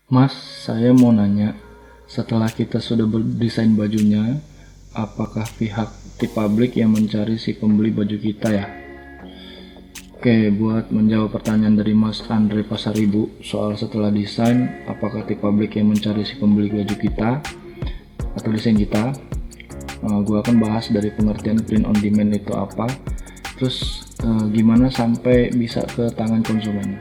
Mas, saya mau nanya, setelah kita sudah berdesain bajunya, apakah pihak T-Public yang mencari si pembeli baju kita ya? Oke, buat menjawab pertanyaan dari Mas Andre Pasaribu soal setelah desain, apakah T-Public yang mencari si pembeli baju kita atau desain kita? Gue akan bahas dari pengertian print on demand itu apa, terus gimana sampai bisa ke tangan konsumen.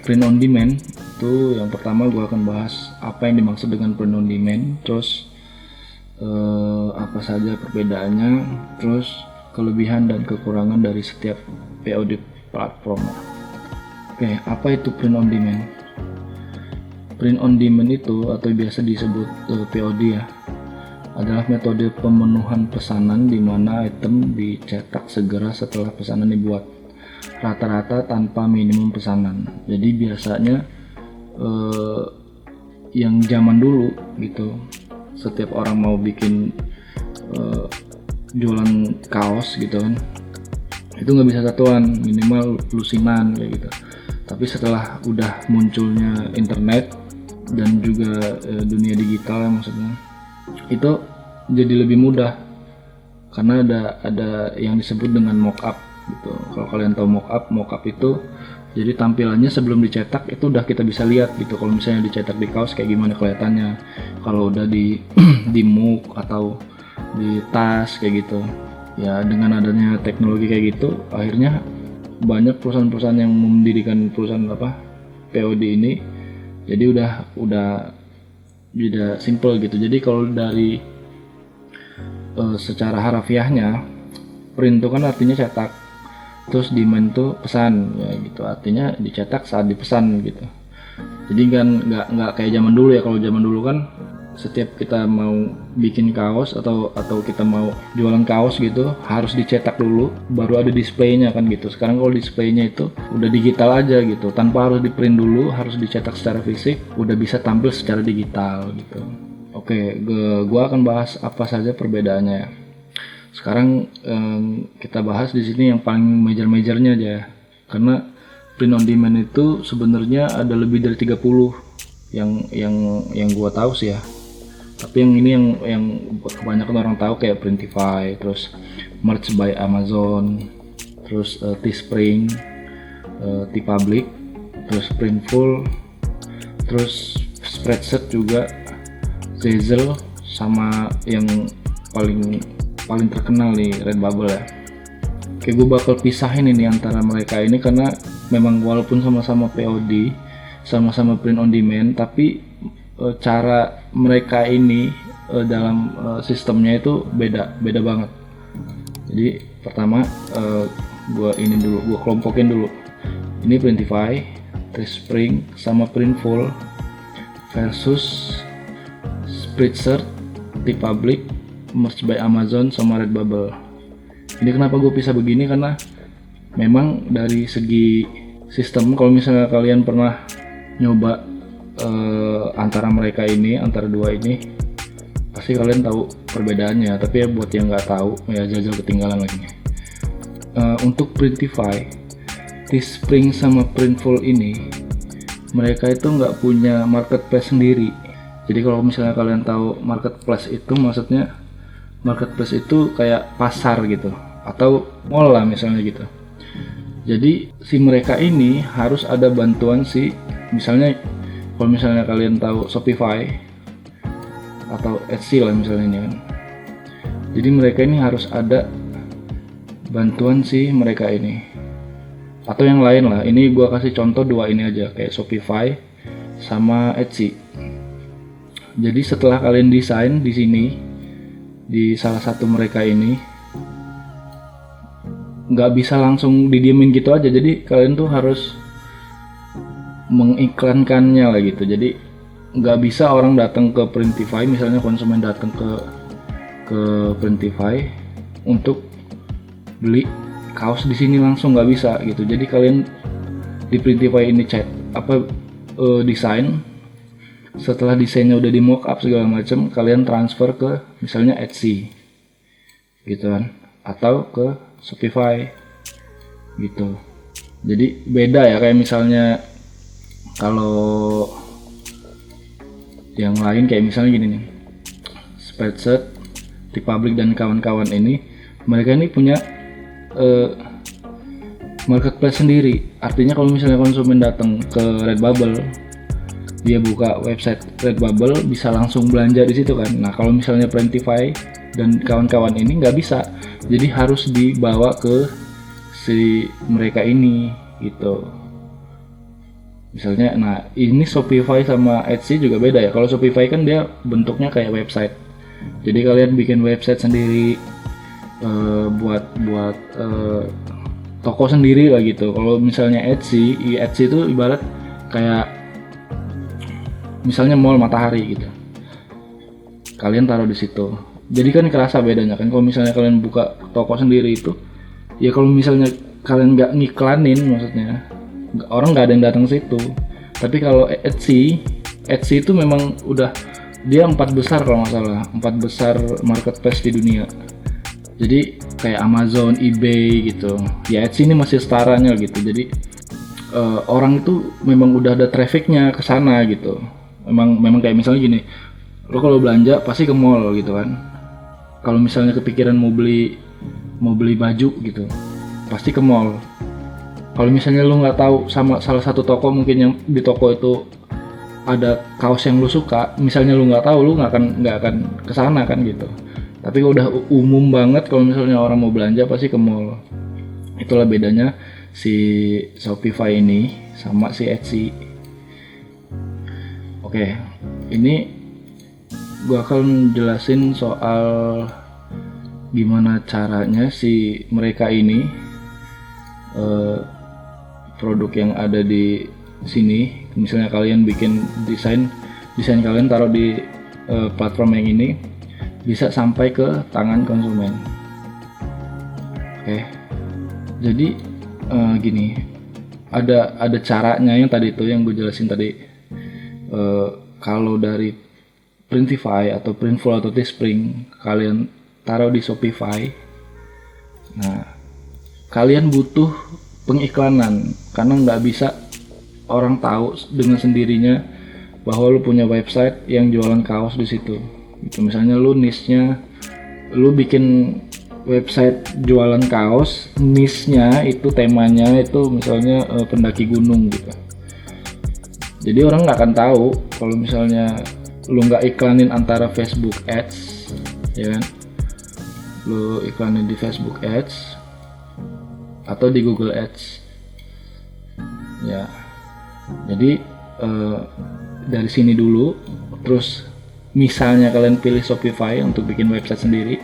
Print on demand itu yang pertama gue akan bahas apa yang dimaksud dengan print on demand, terus apa saja perbedaannya, terus kelebihan dan kekurangan dari setiap POD platform. Apa itu print on demand? Print on demand itu atau biasa disebut POD ya, adalah metode pemenuhan pesanan di mana item dicetak segera setelah pesanan dibuat, rata-rata tanpa minimum pesanan. Jadi biasanya yang zaman dulu gitu, setiap orang mau bikin jualan kaos gitu kan, itu nggak bisa satuan, minimal lusinan kayak gitu. Tapi setelah udah munculnya internet dan juga dunia digital ya, maksudnya itu jadi lebih mudah karena ada yang disebut dengan mockup gitu. Kalau kalian tahu mockup itu jadi tampilannya sebelum dicetak itu udah kita bisa lihat gitu. Kalau misalnya dicetak di kaos kayak gimana kelihatannya, kalau udah di di mug atau di tas kayak gitu ya. Dengan adanya teknologi kayak gitu, akhirnya banyak perusahaan-perusahaan yang mendirikan perusahaan POD ini, jadi udah simple gitu. Jadi kalau dari secara harafiahnya, print itu kan artinya cetak, terus demand tuh pesan ya gitu, artinya dicetak saat dipesan gitu. Jadi kan nggak kayak zaman dulu ya. Kalau zaman dulu kan setiap kita mau bikin kaos atau kita mau jualan kaos gitu harus dicetak dulu baru ada displaynya kan gitu. Sekarang kalau displaynya itu udah digital aja gitu, tanpa harus di print dulu, harus dicetak secara fisik, udah bisa tampil secara digital gitu. Gua akan bahas apa saja perbedaannya ya. Sekarang kita bahas di sini yang paling major-majornya aja ya. Karena print on demand itu sebenarnya ada lebih dari 30 yang gua tahu sih ya. Tapi yang ini yang kebanyakan orang tahu kayak Printify, terus Merch by Amazon, terus Teespring, T-Public, terus Printful, terus Spreadshirt juga, Zazzle, sama yang paling terkenal nih Redbubble ya. Gue bakal pisahin ini antara mereka ini karena memang walaupun sama-sama POD, sama-sama print on demand, tapi cara mereka ini dalam sistemnya itu beda banget. Jadi pertama gue kelompokin dulu. Ini Printify, Teespring, sama Printful versus Spreadshirt, T-Public, Merch by Amazon, sama Redbubble. Ini kenapa gue pisah begini, karena memang dari segi sistem, kalau misalnya kalian pernah nyoba antara mereka ini, antara dua ini, pasti kalian tahu perbedaannya. Tapi ya buat yang nggak tahu ya jajal ketinggalan lagi. Untuk Printify, Teespring sama Printful ini, mereka itu nggak punya marketplace sendiri. Jadi kalau misalnya kalian tahu marketplace itu, maksudnya marketplace itu kayak pasar gitu atau mall lah misalnya gitu. Jadi si mereka ini harus ada bantuan si, misalnya kalau misalnya kalian tahu Shopify atau Etsy lah misalnya ini kan. Jadi mereka ini harus ada bantuan si mereka ini atau yang lain lah. Ini gua kasih contoh dua ini aja, kayak Shopify sama Etsy. Jadi setelah kalian desain di sini, di salah satu mereka ini, nggak bisa langsung didiemin gitu aja. Jadi kalian tuh harus mengiklankannya lah gitu. Jadi nggak bisa orang datang ke Printify, misalnya konsumen datang ke Printify untuk beli kaos di sini langsung, nggak bisa gitu. Jadi kalian di Printify ini desain, setelah desainnya udah di mockup segala macam, kalian transfer ke misalnya Etsy gitu kan, atau ke Shopify gitu. Jadi beda ya, kayak misalnya Kalau yang lain kayak misalnya gini nih, Spreadshirt, TeePublic dan kawan-kawan ini, mereka ini punya marketplace sendiri. Artinya kalau misalnya konsumen datang ke Redbubble, dia buka website Redbubble, bisa langsung belanja di situ kan. Nah kalau misalnya Printify dan kawan-kawan ini nggak bisa, jadi harus dibawa ke si mereka ini gitu. Misalnya, nah ini Shopify sama Etsy juga beda ya. Kalau Shopify kan dia bentuknya kayak website, jadi kalian bikin website sendiri, buat toko sendiri lah gitu. Kalau misalnya Etsy itu ibarat kayak misalnya mall Matahari gitu, kalian taruh di situ. Jadi kan kerasa bedanya kan. Kalau misalnya kalian buka toko sendiri itu, ya kalau misalnya kalian nggak ngiklanin, maksudnya orang nggak ada yang datang situ. Tapi kalau Etsy itu memang udah, dia 4 besar kalau nggak salah, 4 besar marketplace di dunia. Jadi kayak Amazon, eBay gitu. Ya Etsy ini masih setaranya gitu. Jadi orang itu memang udah ada trafficnya ke sana gitu. Memang kayak misalnya gini, lo kalau belanja pasti ke mall gitu kan. Kalau misalnya kepikiran mau beli baju gitu, pasti ke mall. Kalau misalnya lo nggak tahu sama salah satu toko, mungkin yang di toko itu ada kaos yang lo suka, misalnya lo nggak tahu, lo nggak akan ke sana kan gitu. Tapi udah umum banget kalau misalnya orang mau belanja pasti ke mall. Itulah bedanya si Shopify ini sama si Etsy. Oke, ini gua akan jelasin soal gimana caranya si mereka ini produk yang ada di sini. Misalnya kalian bikin desain kalian taruh di platform yang ini, bisa sampai ke tangan konsumen. Oke, jadi gini, ada caranya yang tadi itu yang gue jelasin tadi. Kalau dari Printify atau Printful atau Teespring kalian taruh di Shopify, nah kalian butuh pengiklanan, karena nggak bisa orang tahu dengan sendirinya bahwa lu punya website yang jualan kaos di situ. Itu misalnya lu niche-nya, lu bikin website jualan kaos, niche-nya itu, temanya itu misalnya pendaki gunung gitu. Jadi orang nggak akan tahu kalau misalnya lu nggak iklanin antara Facebook Ads, ya kan? Lu iklanin di Facebook Ads atau di Google Ads, ya. Jadi dari sini dulu, terus misalnya kalian pilih Shopify untuk bikin website sendiri,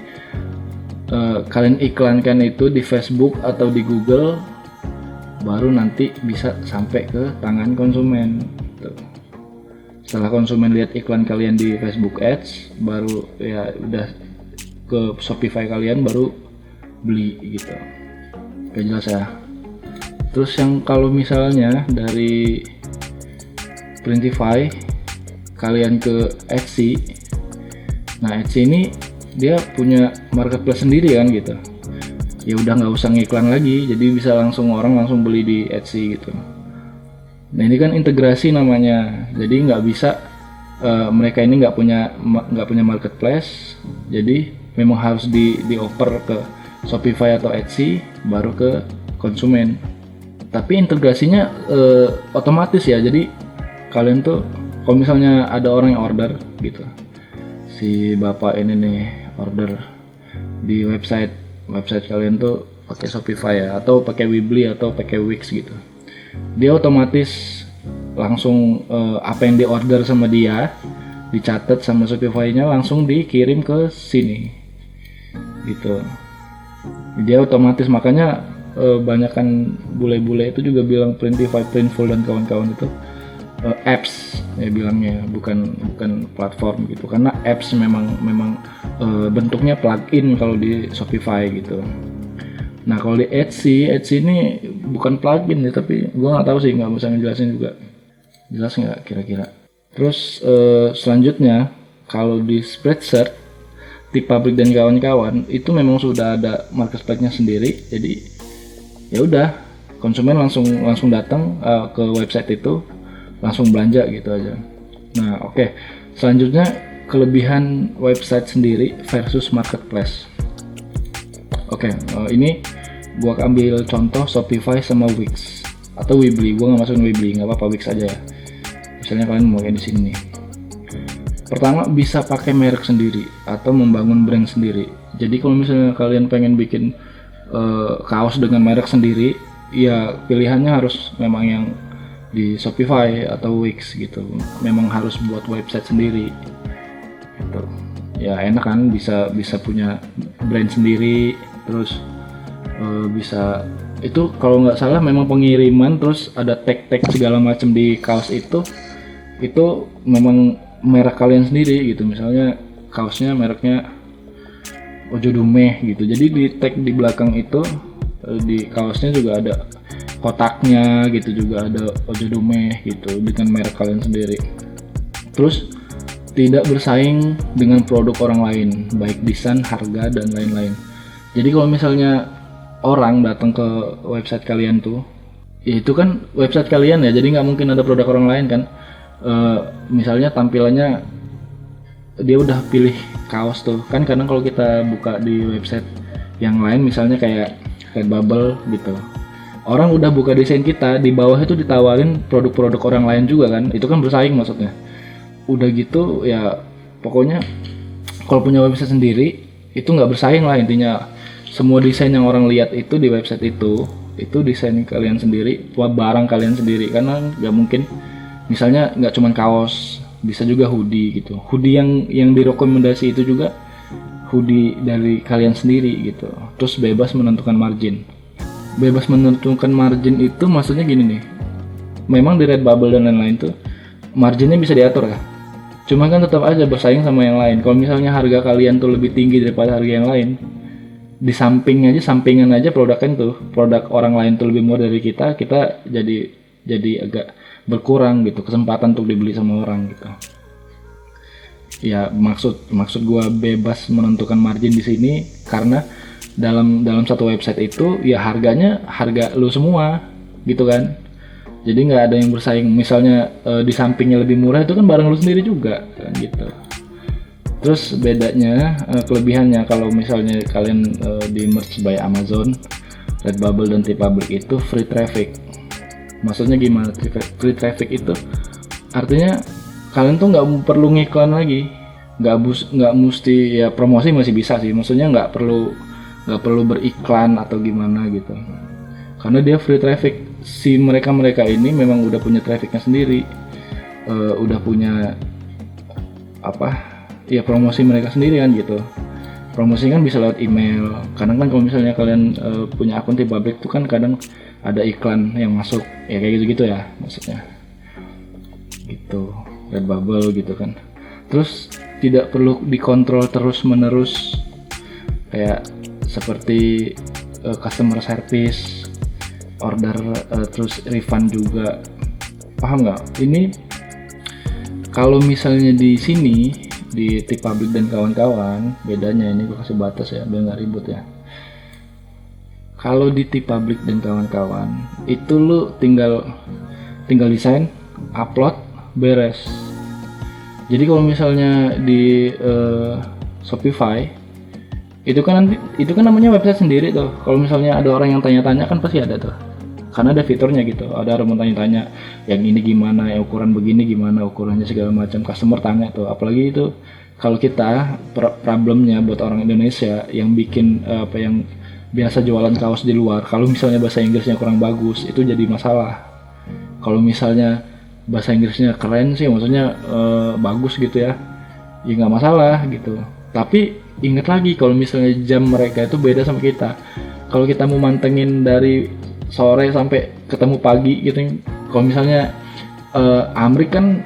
kalian iklankan itu di Facebook atau di Google, baru nanti bisa sampai ke tangan konsumen. Setelah konsumen lihat iklan kalian di Facebook Ads, baru ya udah ke Shopify kalian, baru beli gitu. Oke, jelas ya. Terus yang kalau misalnya dari Printify kalian ke Etsy, nah Etsy ini dia punya marketplace sendiri kan gitu. Ya udah nggak usah ngiklan lagi, jadi bisa orang langsung beli di Etsy gitu. Nah ini kan integrasi namanya, jadi nggak bisa mereka ini nggak punya marketplace, jadi memang harus dioper ke Shopify atau Etsy baru ke konsumen. Tapi integrasinya otomatis ya, jadi kalian tuh kalau misalnya ada orang yang order gitu, si bapak ini nih order di website kalian tuh pakai Shopify ya, atau pakai Weebly atau pakai Wix gitu, dia otomatis langsung apa yang diorder sama dia dicatat sama Shopify-nya, langsung dikirim ke sini gitu. Dia otomatis, makanya banyakan bule-bule itu juga bilang Printify, Printful dan kawan-kawan itu apps ya bilangnya, bukan platform gitu, karena apps memang bentuknya plugin kalau di Shopify gitu. Nah kalau di Etsy ini bukan plugin ya, tapi gua nggak tahu sih, nggak bisa ngejelasin juga. Jelas nggak kira-kira? Terus selanjutnya kalau di Spreadshirt, TeePublic dan kawan-kawan itu memang sudah ada marketplace-nya sendiri. Jadi ya udah, konsumen langsung datang ke website itu, langsung belanja gitu aja. Nah oke. Selanjutnya kelebihan website sendiri versus marketplace. Oke, ini gua ambil contoh Shopify sama Wix atau Weebly. Gua nggak masukin Weebly, nggak apa-apa, Wix aja ya. Misalnya kalian mau kayak di sini nih. Pertama, bisa pakai merek sendiri atau membangun brand sendiri. Jadi kalau misalnya kalian pengen bikin kaos dengan merek sendiri, ya pilihannya harus memang yang di Shopify atau Wix gitu. Memang harus buat website sendiri. Gitu. Ya enak kan, bisa punya brand sendiri, terus bisa itu kalau nggak salah memang pengiriman, terus ada tag segala macam di kaos itu memang merek kalian sendiri gitu. Misalnya kaosnya mereknya Ojodume gitu, jadi di tag di belakang itu di kaosnya juga ada kotaknya gitu, juga ada Ojodume gitu dengan merek kalian sendiri. Terus tidak bersaing dengan produk orang lain, baik desain, harga, dan lain-lain. Jadi kalau misalnya orang datang ke website kalian tuh, ya itu kan website kalian ya, jadi nggak mungkin ada produk orang lain kan. Misalnya tampilannya dia udah pilih kaos tuh kan, kadang kalau kita buka di website yang lain misalnya kayak Redbubble gitu, orang udah buka desain kita, di bawah itu ditawarin produk-produk orang lain juga kan, itu kan bersaing maksudnya. Udah gitu ya pokoknya kalau punya website sendiri itu nggak bersaing lah intinya. Semua desain yang orang lihat itu di website itu desain kalian sendiri, barang kalian sendiri, karena nggak mungkin misalnya nggak cuman kaos, bisa juga hoodie gitu. Hoodie yang direkomendasi itu juga hoodie dari kalian sendiri gitu. Terus bebas menentukan margin. Bebas menentukan margin itu maksudnya gini nih. Memang di Redbubble dan lain-lain tuh marginnya bisa diatur ya. Cuma kan tetap aja bersaing sama yang lain. Kalau misalnya harga kalian tuh lebih tinggi daripada harga yang lain, di sampingan aja produknya tuh, produk orang lain tuh lebih murah dari kita jadi agak berkurang gitu kesempatan untuk dibeli sama orang gitu. Ya maksud gua bebas menentukan margin di sini karena dalam satu website itu ya harga lu semua gitu kan. Jadi nggak ada yang bersaing. Misalnya di sampingnya lebih murah itu kan barang lu sendiri juga kan gitu. Terus bedanya, kelebihannya kalau misalnya kalian di merge by Amazon, Redbubble dan TeePublic itu free traffic. Maksudnya gimana free traffic itu? Artinya kalian tuh nggak perlu ngiklan lagi, nggak mesti, ya promosi masih bisa sih. Maksudnya nggak perlu beriklan atau gimana gitu. Karena dia free traffic. Si mereka ini memang udah punya trafficnya sendiri, udah punya ya promosi mereka sendiri kan gitu. Promosi kan bisa lewat email. Kadang kan kalau misalnya kalian punya akun TeePublic itu kan kadang ada iklan yang masuk ya kayak gitu ya maksudnya gitu. Redbubble gitu kan. Terus tidak perlu dikontrol terus menerus kayak seperti customer service, order, terus refund juga. Paham nggak? Ini kalau misalnya di sini di TeePublic dan kawan-kawan, bedanya ini gue kasih batas ya biar nggak ribut ya. Kalau di TeePublic dan kawan-kawan itu lu tinggal desain, upload, beres. Jadi kalau misalnya di Shopify itu kan namanya website sendiri tuh. Kalau misalnya ada orang yang tanya-tanya kan pasti ada tuh. Karena ada fiturnya gitu, ada orang tanya-tanya yang ini gimana, yang ukuran begini gimana, ukurannya segala macam, customer tanya tuh. Apalagi itu kalau kita problemnya buat orang Indonesia yang bikin yang biasa jualan kaos di luar, kalau misalnya bahasa Inggrisnya kurang bagus itu jadi masalah. Kalau misalnya bahasa Inggrisnya keren sih, maksudnya bagus gitu ya nggak masalah gitu. Tapi ingat lagi kalau misalnya jam mereka itu beda sama kita. Kalau kita mau mantengin dari sore sampai ketemu pagi gitu. Kalau misalnya Amrik kan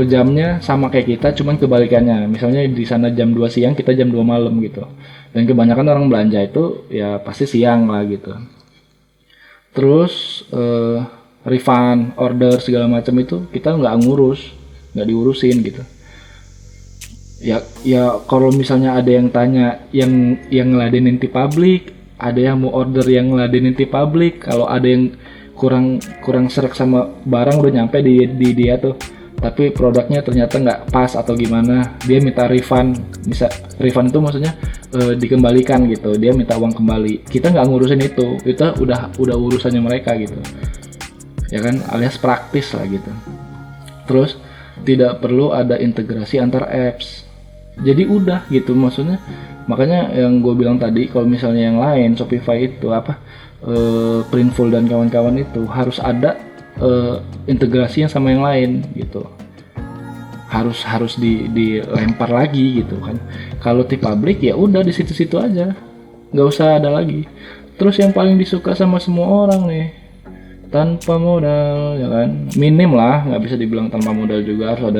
jamnya sama kayak kita, cuman kebalikannya. Misalnya di sana jam 2 siang, kita jam 2 malam gitu. Dan kebanyakan orang belanja itu ya pasti siang lah gitu. Terus refund, order segala macam itu kita nggak diurusin gitu. Ya kalau misalnya ada yang tanya yang ngeladenin TeePublic, ada yang mau order yang ngeladenin TeePublic, kalau ada yang kurang serak sama barang udah nyampe di dia tuh, tapi produknya ternyata nggak pas atau gimana, dia minta refund. Bisa refund itu maksudnya dikembalikan gitu, dia minta uang kembali, kita nggak ngurusin itu udah urusannya mereka gitu ya kan, alias praktis lah gitu. Terus tidak perlu ada integrasi antar apps, jadi udah gitu maksudnya. Makanya yang gue bilang tadi, kalau misalnya yang lain Shopify itu Printful dan kawan-kawan itu harus ada integrasi yang sama yang lain gitu, harus dilempar lagi gitu kan. Kalau TeePublic ya udah di situ-situ aja, nggak usah ada lagi. Terus yang paling disuka sama semua orang nih, tanpa modal ya kan, minim lah, nggak bisa dibilang tanpa modal juga, harus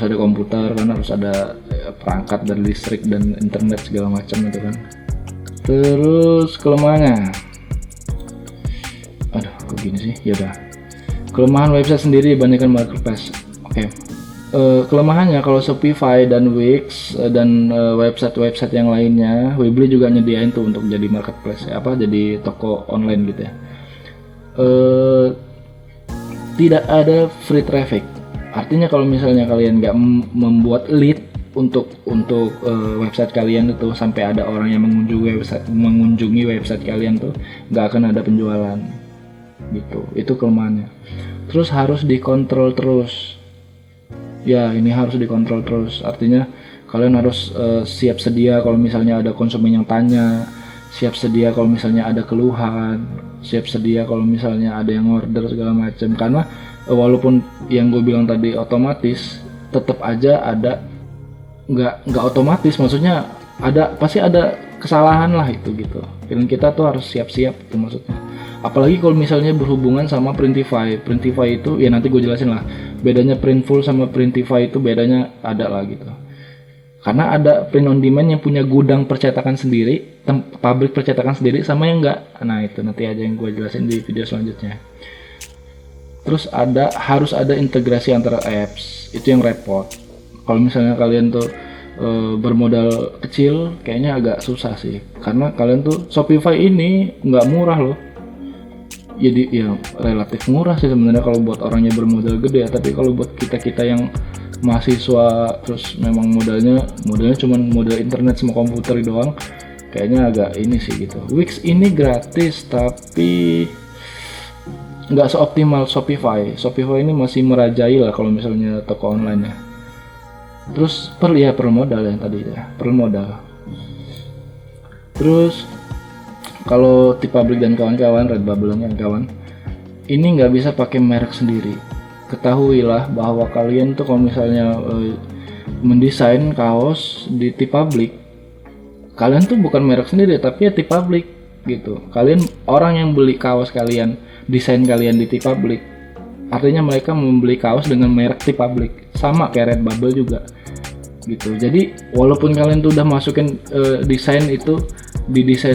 ada komputer kan, harus ada perangkat dan listrik dan internet segala macam itu kan. Terus kelemahannya, aduh kok gini sih, ya udah. Kelemahan website sendiri dibandingkan marketplace. Oke. Kelemahannya kalau Shopify dan Wix dan website-website yang lainnya, Weebly juga nyediain tuh untuk jadi marketplace, jadi toko online gitu ya. Tidak ada free traffic. Artinya kalau misalnya kalian nggak membuat lead untuk website kalian itu, sampai ada orang yang mengunjungi website kalian tuh, nggak akan ada penjualan gitu. Itu kelemahannya. Terus harus dikontrol terus. Ya, ini harus dikontrol terus. Artinya kalian harus siap sedia kalau misalnya ada konsumen yang tanya, siap sedia kalau misalnya ada keluhan, siap sedia kalau misalnya ada yang order segala macam. Karena walaupun yang gue bilang tadi otomatis, tetap aja ada nggak otomatis, maksudnya pasti ada kesalahan lah itu gitu. Dan kita tuh harus siap-siap itu maksudnya. Apalagi kalau misalnya berhubungan sama Printify. Printify itu ya nanti gue jelasin lah. Bedanya Printful sama Printify itu bedanya ada lah gitu. Karena ada print on demand yang punya gudang percetakan sendiri, pabrik percetakan sendiri, sama yang enggak. Nah itu nanti aja yang gue jelasin di video selanjutnya. Terus harus ada integrasi antara apps, itu yang repot. Kalau misalnya kalian tuh bermodal kecil, kayaknya agak susah sih. Karena kalian tuh Shopify ini nggak murah loh. Jadi ya relatif murah sih sebenarnya kalau buat orangnya bermodal gede ya. Tapi kalau buat kita yang mahasiswa terus memang modalnya cuma modal internet sama komputer doang, kayaknya agak ini sih gitu. Wix ini gratis tapi nggak seoptimal Shopify. Shopify ini masih merajai lah kalau misalnya toko online ya. Terus perlu modal yang tadi ya, perlu modal. Terus kalau TeePublic dan kawan-kawan, Redbubble dan kawan-kawan, ini nggak bisa pakai merek sendiri. Ketahuilah bahwa kalian tuh kalau misalnya mendesain kaos di TeePublic, kalian tuh bukan merek sendiri tapi ya TeePublic gitu. Kalian orang yang beli kaos kalian, desain kalian di TeePublic, artinya mereka membeli kaos dengan merek TeePublic, sama kayak Redbubble juga gitu. Jadi walaupun kalian tuh udah masukin desain itu di desain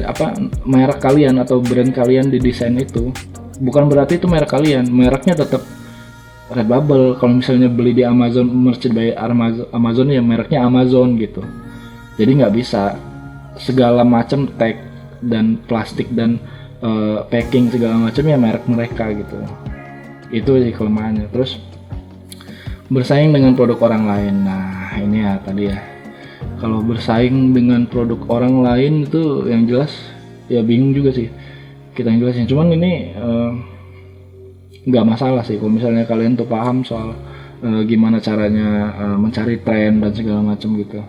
merek kalian atau brand kalian di desain itu, bukan berarti itu merek kalian, mereknya tetap Redbubble. Kalau misalnya beli di Amazon, merchant by Amazon ya mereknya Amazon gitu. Jadi nggak bisa segala macam tag dan plastik dan packing segala macam ya merek mereka gitu. Itu sih kelemahannya. Terus bersaing dengan produk orang lain. Nah ini ya tadi ya, kalau bersaing dengan produk orang lain itu yang jelas ya bingung juga sih kita yang jelasin. Cuman ini nggak masalah sih kalau misalnya kalian tuh paham soal gimana caranya mencari tren dan segala macam gitu.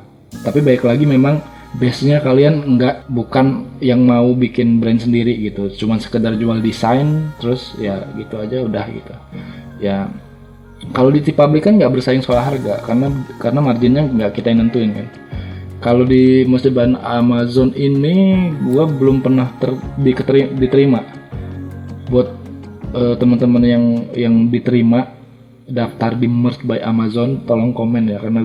Tapi baik lagi memang base-nya kalian bukan yang mau bikin brand sendiri gitu, cuman sekedar jual desain terus ya gitu aja udah gitu ya. Kalau di TeePublic kan nggak bersaing soal harga, karena marginnya nggak kita yang nentuin kan. Kalau di merchant Amazon ini gua belum pernah diterima. Buat teman-teman yang diterima daftar di Merch by Amazon, tolong komen ya, karena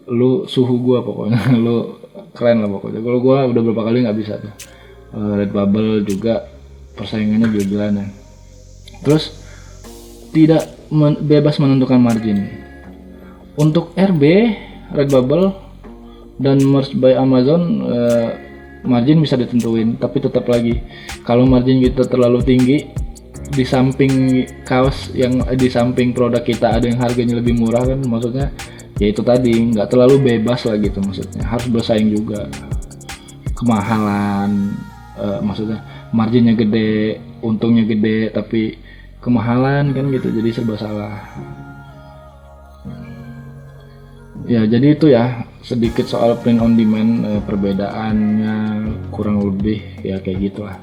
lu suhu gua pokoknya. Lu keren lah pokoknya. Kalau gua udah berapa kali nggak bisa tuh. Redbubble juga persaingannya gila-gilaan ya. Terus tidak bebas menentukan margin. Untuk RB, Redbubble dan Merch by Amazon margin bisa ditentuin, tapi tetap lagi kalau margin kita terlalu tinggi di samping kaos yang di samping produk kita ada yang harganya lebih murah kan, maksudnya ya itu tadi nggak terlalu bebas lah gitu, maksudnya harus bersaing juga, kemahalan, maksudnya marginnya gede, untungnya gede tapi kemahalan kan gitu, jadi serba salah. Ya jadi itu ya sedikit soal print on demand, perbedaannya kurang lebih ya kayak gitulah.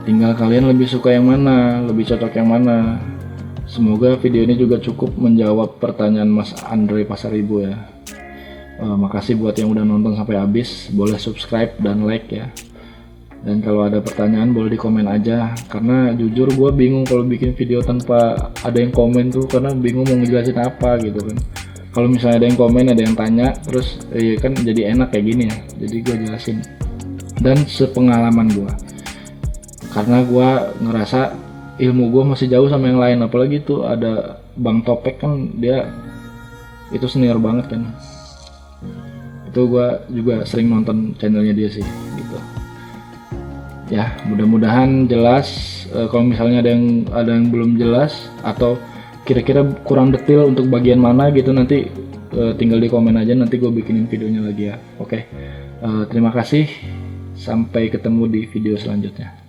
Tinggal kalian lebih suka yang mana, lebih cocok yang mana. Semoga video ini juga cukup menjawab pertanyaan Mas Andre Pasaribu ya. Makasih buat yang udah nonton sampai habis, boleh subscribe dan like ya. Dan kalau ada pertanyaan boleh di komen aja, karena jujur gue bingung kalau bikin video tanpa ada yang komen tuh, karena bingung mau ngejelasin apa gitu kan. Kalau misalnya ada yang komen, ada yang tanya, terus kan jadi enak kayak gini ya, jadi gue jelasin dan sepengalaman gue, karena gue ngerasa ilmu gue masih jauh sama yang lain. Apalagi tuh ada Bang Topek kan, dia itu senior banget kan, itu gue juga sering nonton channelnya dia sih gitu ya. Mudah-mudahan jelas. Kalau misalnya ada yang belum jelas atau kira-kira kurang detail untuk bagian mana gitu, nanti tinggal di komen aja, nanti gue bikinin videonya lagi ya. Oke. Terima kasih, sampai ketemu di video selanjutnya.